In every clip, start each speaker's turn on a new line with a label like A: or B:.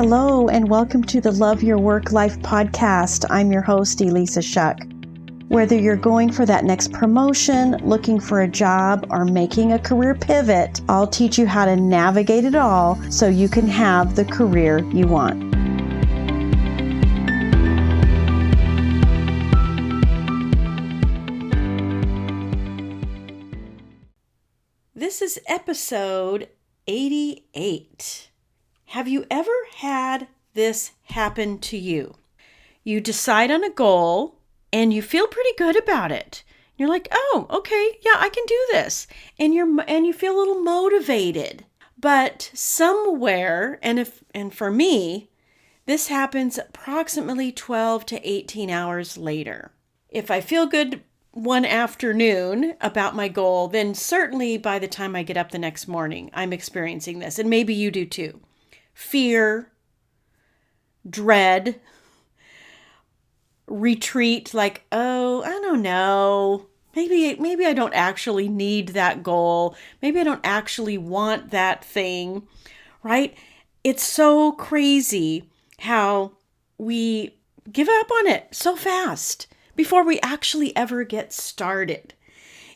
A: Hello, and welcome to the Love Your Work Life podcast. I'm your host, Elissa Shuck. Whether you're going for that next promotion, looking for a job, or making a career pivot, I'll teach you how to navigate it all so you can have the career you want. This is episode 88. Have you ever had this happen to you? You decide on a goal and you feel pretty good about it. You're like, oh, okay, yeah, I can do this. And you feel a little motivated. But somewhere, and for me, this happens approximately 12 to 18 hours later. If I feel good one afternoon about my goal, then certainly by the time I get up the next morning, I'm experiencing this. And maybe you do too. Fear, dread, retreat, like, oh, I don't know. Maybe I don't actually need that goal. Maybe I don't actually want that thing, right? It's so crazy how we give up on it so fast before we actually ever get started.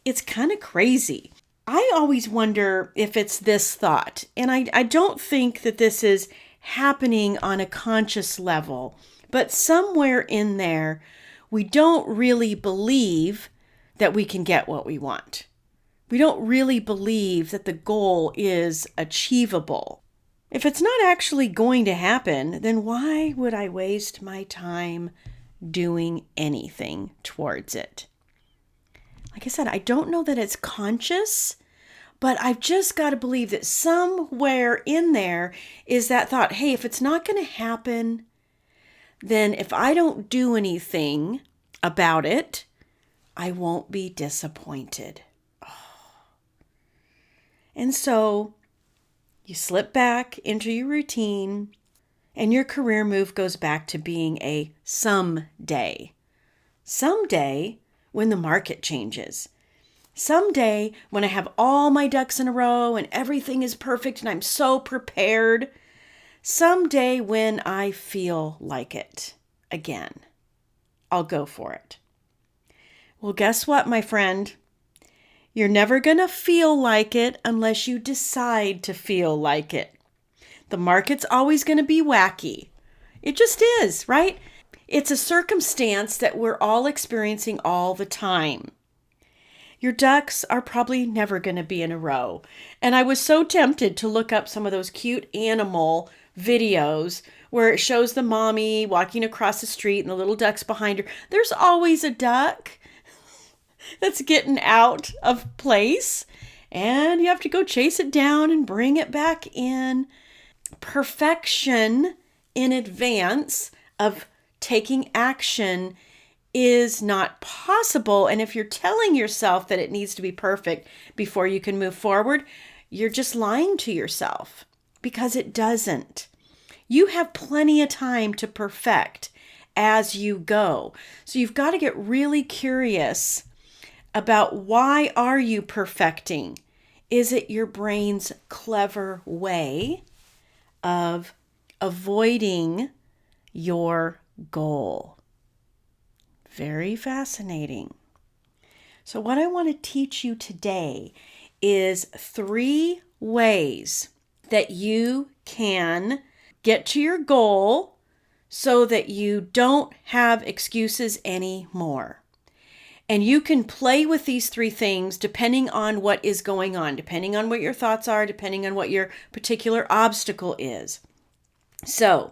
A: It's kind of crazy. I always wonder if it's this thought, and I don't think that this is happening on a conscious level, but somewhere in there, we don't really believe that we can get what we want. We don't really believe that the goal is achievable. If it's not actually going to happen, then why would I waste my time doing anything towards it? Like I said, I don't know that it's conscious, but I've just got to believe that somewhere in there is that thought, hey, if it's not going to happen, then if I don't do anything about it, I won't be disappointed. Oh. And so you slip back into your routine and your career move goes back to being a someday. Someday when the market changes. Someday when I have all my ducks in a row and everything is perfect and I'm so prepared. Someday when I feel like it again, I'll go for it. Well, guess what, my friend? You're never going to feel like it unless you decide to feel like it. The market's always going to be wacky. It just is, right? It's a circumstance that we're all experiencing all the time. Your ducks are probably never going to be in a row. And I was so tempted to look up some of those cute animal videos where it shows the mommy walking across the street and the little ducks behind her. There's always a duck that's getting out of place, and you have to go chase it down and bring it back in. Perfection in advance of taking action is not possible. And if you're telling yourself that it needs to be perfect before you can move forward, you're just lying to yourself because it doesn't. You have plenty of time to perfect as you go. So you've got to get really curious about why are you perfecting? Is it your brain's clever way of avoiding your goal? Very fascinating. So what I want to teach you today is 3 ways that you can get to your goal so that you don't have excuses anymore. And you can play with these 3 things depending on what is going on, depending on what your thoughts are, depending on what your particular obstacle is. So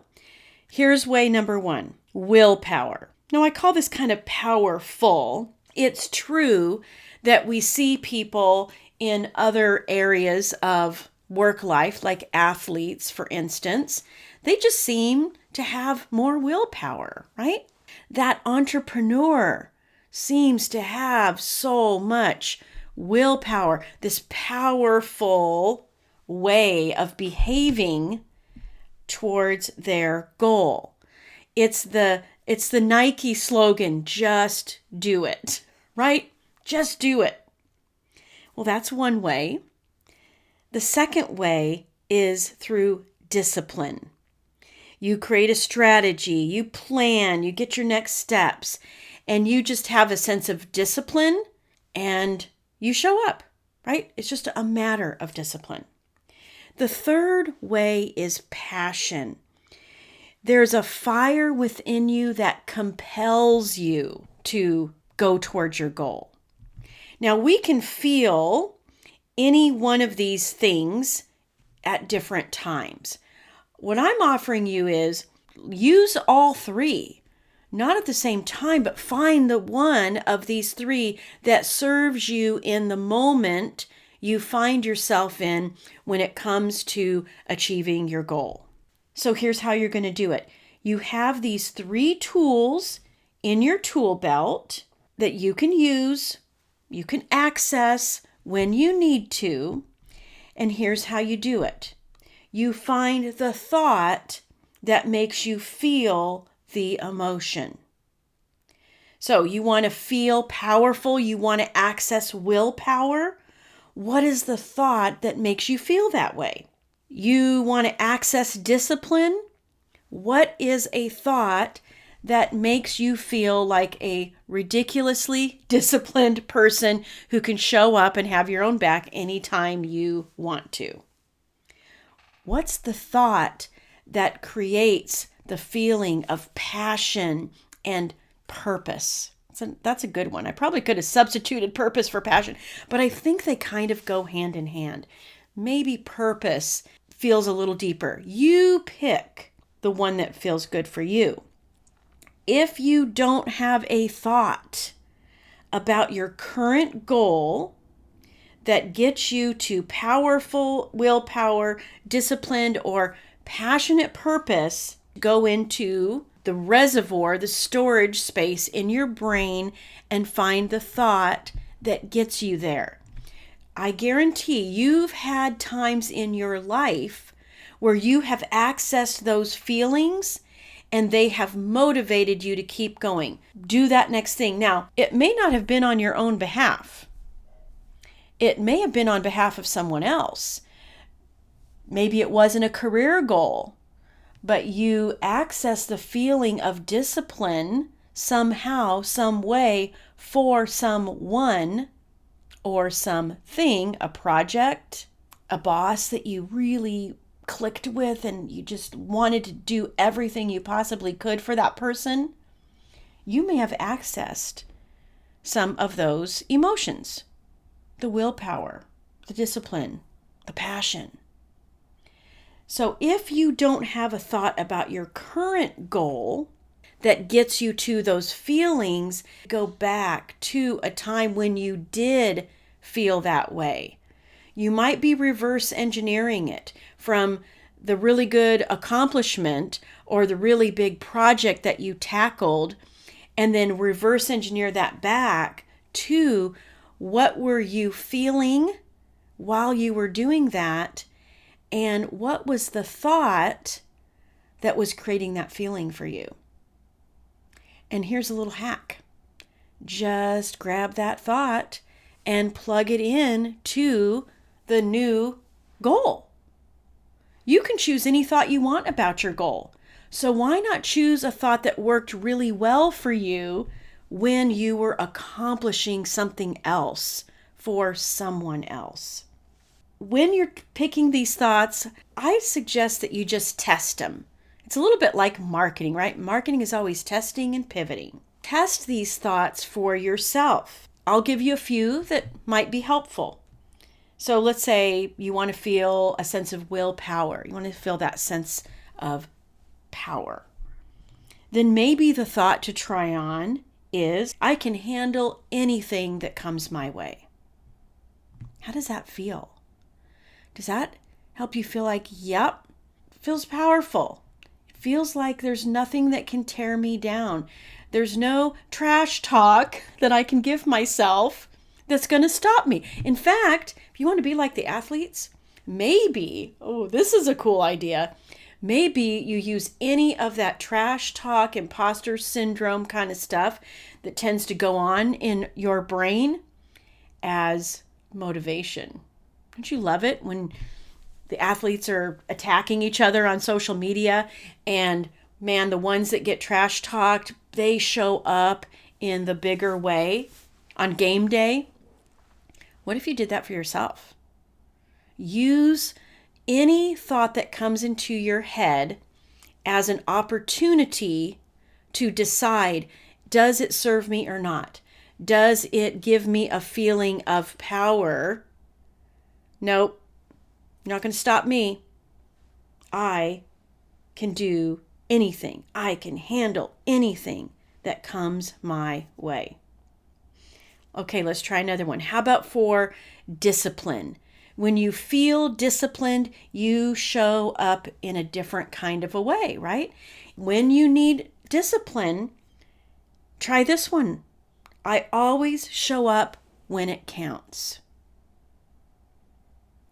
A: here's way number 1, willpower. Now, I call this kind of powerful. It's true that we see people in other areas of work life, like athletes, for instance. They just seem to have more willpower, right? That entrepreneur seems to have so much willpower, this powerful way of behaving towards their goal. It's the Nike slogan, just do it, right? Just do it. Well, that's one way. The second way is through discipline. You create a strategy, you plan, you get your next steps, and you just have a sense of discipline and you show up, right? It's just a matter of discipline. The third way is passion. There's a fire within you that compels you to go towards your goal. Now, we can feel any one of these things at different times. What I'm offering you is use all three, not at the same time, but find the one of these three that serves you in the moment you find yourself in when it comes to achieving your goal. So here's how you're going to do it. You have these three tools in your tool belt that you can use, you can access when you need to, and here's how you do it. You find the thought that makes you feel the emotion. So you want to feel powerful, you want to access willpower. What is the thought that makes you feel that way? You want to access discipline. What is a thought that makes you feel like a ridiculously disciplined person who can show up and have your own back anytime you want to? What's the thought that creates the feeling of passion and purpose? That's a good one. I probably could have substituted purpose for passion, but I think they kind of go hand in hand. Maybe purpose feels a little deeper. You pick the one that feels good for you. If you don't have a thought about your current goal that gets you to powerful willpower, disciplined, or passionate purpose, go into the reservoir, the storage space in your brain, and find the thought that gets you there. I guarantee you've had times in your life where you have accessed those feelings and they have motivated you to keep going. Do that next thing. Now, it may not have been on your own behalf. It may have been on behalf of someone else. Maybe it wasn't a career goal, but you access the feeling of discipline somehow, some way for someone or something, a project, a boss that you really clicked with and you just wanted to do everything you possibly could for that person. You may have accessed some of those emotions. The willpower, the discipline, the passion. So if you don't have a thought about your current goal that gets you to those feelings, go back to a time when you did feel that way. You might be reverse engineering it from the really good accomplishment or the really big project that you tackled, and then reverse engineer that back to what were you feeling while you were doing that, and what was the thought that was creating that feeling for you. And here's a little hack. Just grab that thought and plug it in to the new goal. You can choose any thought you want about your goal. So why not choose a thought that worked really well for you when you were accomplishing something else for someone else? When you're picking these thoughts, I suggest that you just test them. It's a little bit like marketing, right? Marketing is always testing and pivoting. Test these thoughts for yourself. I'll give you a few that might be helpful. So let's say you want to feel a sense of willpower. You want to feel that sense of power. Then maybe the thought to try on is, I can handle anything that comes my way. How does that feel? Does that help you feel like, yep, it feels powerful. It feels like there's nothing that can tear me down. There's no trash talk that I can give myself that's going to stop me. In fact, if you want to be like the athletes, maybe, this is a cool idea. Maybe you use any of that trash talk, imposter syndrome kind of stuff that tends to go on in your brain as motivation. Don't you love it when the athletes are attacking each other on social media, and man, the ones that get trash talked, they show up in the bigger way on game day. What if you did that for yourself? Use any thought that comes into your head as an opportunity to decide, does it serve me or not? Does it give me a feeling of power? Nope, you're not going to stop me. I can do anything. I can handle anything that comes my way. Okay, let's try another one. How about for discipline? When you feel disciplined, you show up in a different kind of a way, right? When you need discipline, try this one. I always show up when it counts.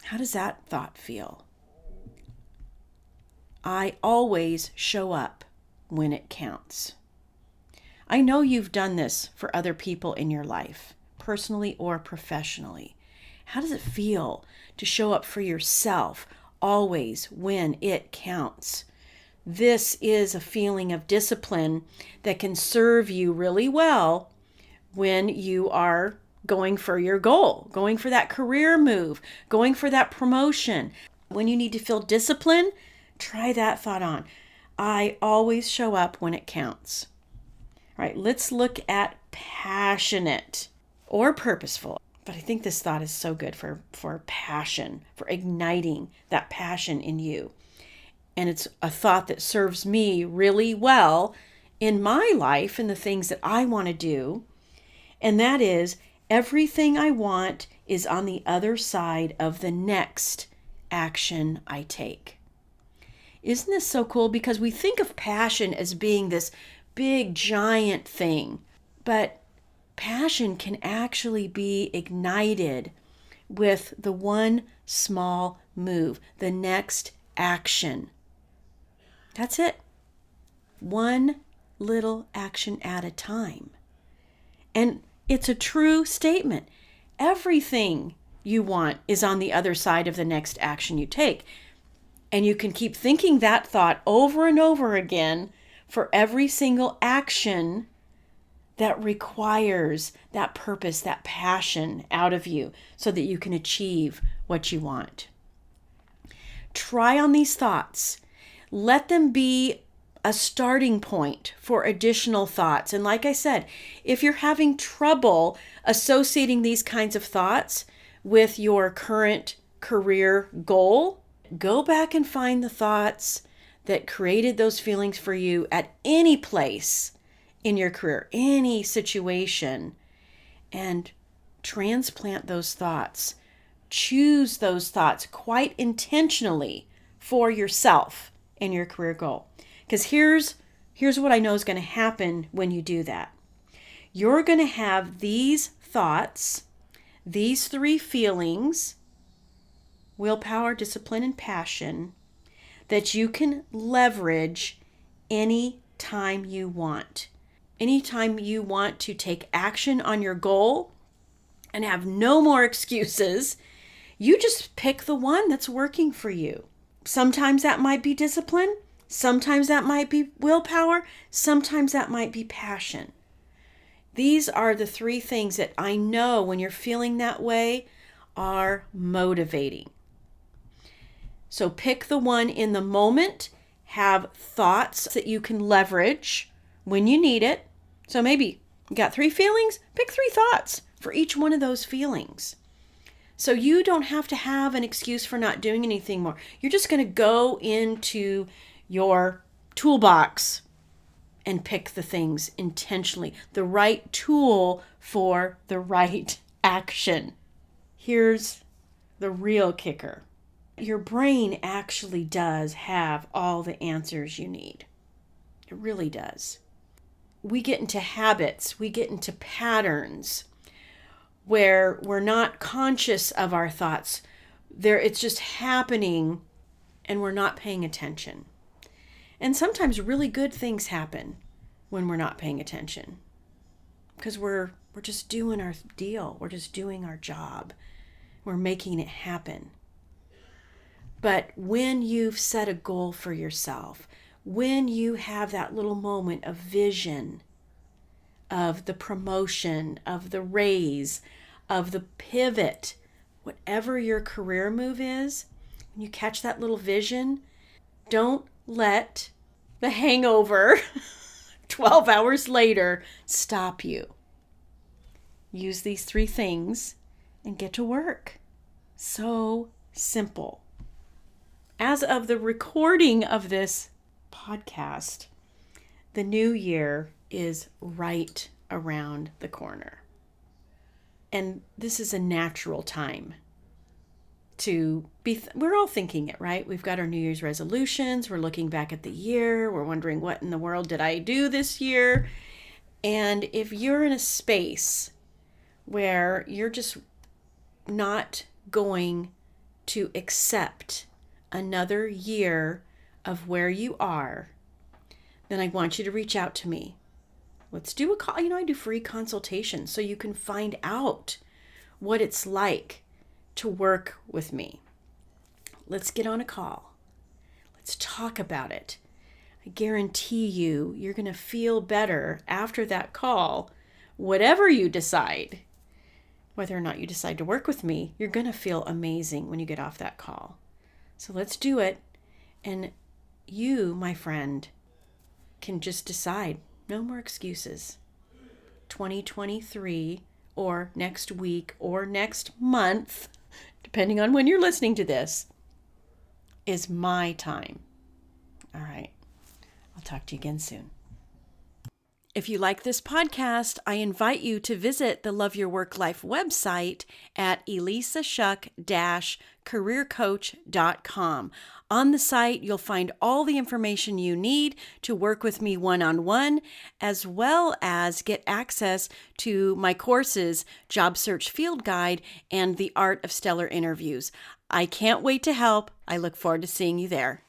A: How does that thought feel? I always show up when it counts. I know you've done this for other people in your life, personally or professionally. How does it feel to show up for yourself always when it counts? This is a feeling of discipline that can serve you really well when you are going for your goal, going for that career move, going for that promotion. When you need to feel discipline, try that thought on. I always show up when it counts. All right, let's look at passionate or purposeful. But I think this thought is so good for passion, for igniting that passion in you. And it's a thought that serves me really well in my life and the things that I want to do. And that is, everything I want is on the other side of the next action I take. Isn't this so cool? Because we think of passion as being this big, giant thing. But passion can actually be ignited with the one small move, the next action. That's it. One little action at a time. And it's a true statement. Everything you want is on the other side of the next action you take. And you can keep thinking that thought over and over again for every single action that requires that purpose, that passion out of you so that you can achieve what you want. Try on these thoughts. Let them be a starting point for additional thoughts. And like I said, if you're having trouble associating these kinds of thoughts with your current career goal, go back and find the thoughts that created those feelings for you at any place in your career, any situation, and transplant those thoughts. Choose those thoughts quite intentionally for yourself and your career goal. Because here's what I know is going to happen when you do that. You're going to have these thoughts, these three feelings, willpower, discipline, and passion, that you can leverage any time you want. Anytime you want to take action on your goal and have no more excuses, you just pick the one that's working for you. Sometimes that might be discipline. Sometimes that might be willpower. Sometimes that might be passion. These are the three things that I know when you're feeling that way are motivating. So pick the one in the moment. Have thoughts that you can leverage when you need it. So maybe you got three feelings, pick three thoughts for each one of those feelings. So you don't have to have an excuse for not doing anything more. You're just going to go into your toolbox and pick the things intentionally, the right tool for the right action. Here's the real kicker. Your brain actually does have all the answers you need. It really does. We get into habits, we get into patterns where we're not conscious of our thoughts. It's just happening and we're not paying attention. And sometimes really good things happen when we're not paying attention because we're just doing our deal. We're just doing our job. We're making it happen. But when you've set a goal for yourself, when you have that little moment of vision of the promotion, of the raise, of the pivot, whatever your career move is, when you catch that little vision, don't let the hangover 12 hours later stop you. Use these 3 things and get to work. So simple. As of the recording of this podcast, the new year is right around the corner. And this is a natural time to be, we're all thinking it, right? We've got our New Year's resolutions. We're looking back at the year. We're wondering, what in the world did I do this year? And if you're in a space where you're just not going to accept another year of where you are, then I want you to reach out to me. Let's do a call. I do free consultations so you can find out what it's like to work with me. Let's get on a call. Let's talk about it. I guarantee you're going to feel better after that call, whatever you decide. Whether or not you decide to work with me, you're going to feel amazing when you get off that call. So let's do it. And you, my friend, can just decide. No more excuses. 2023 or next week or next month, depending on when you're listening to this, is my time. All right. I'll talk to you again soon. If you like this podcast, I invite you to visit the Love Your Work Life website at elissashuck-careercoach.com. On the site, you'll find all the information you need to work with me one-on-one, as well as get access to my courses, Job Search Field Guide, and The Art of Stellar Interviews. I can't wait to help. I look forward to seeing you there.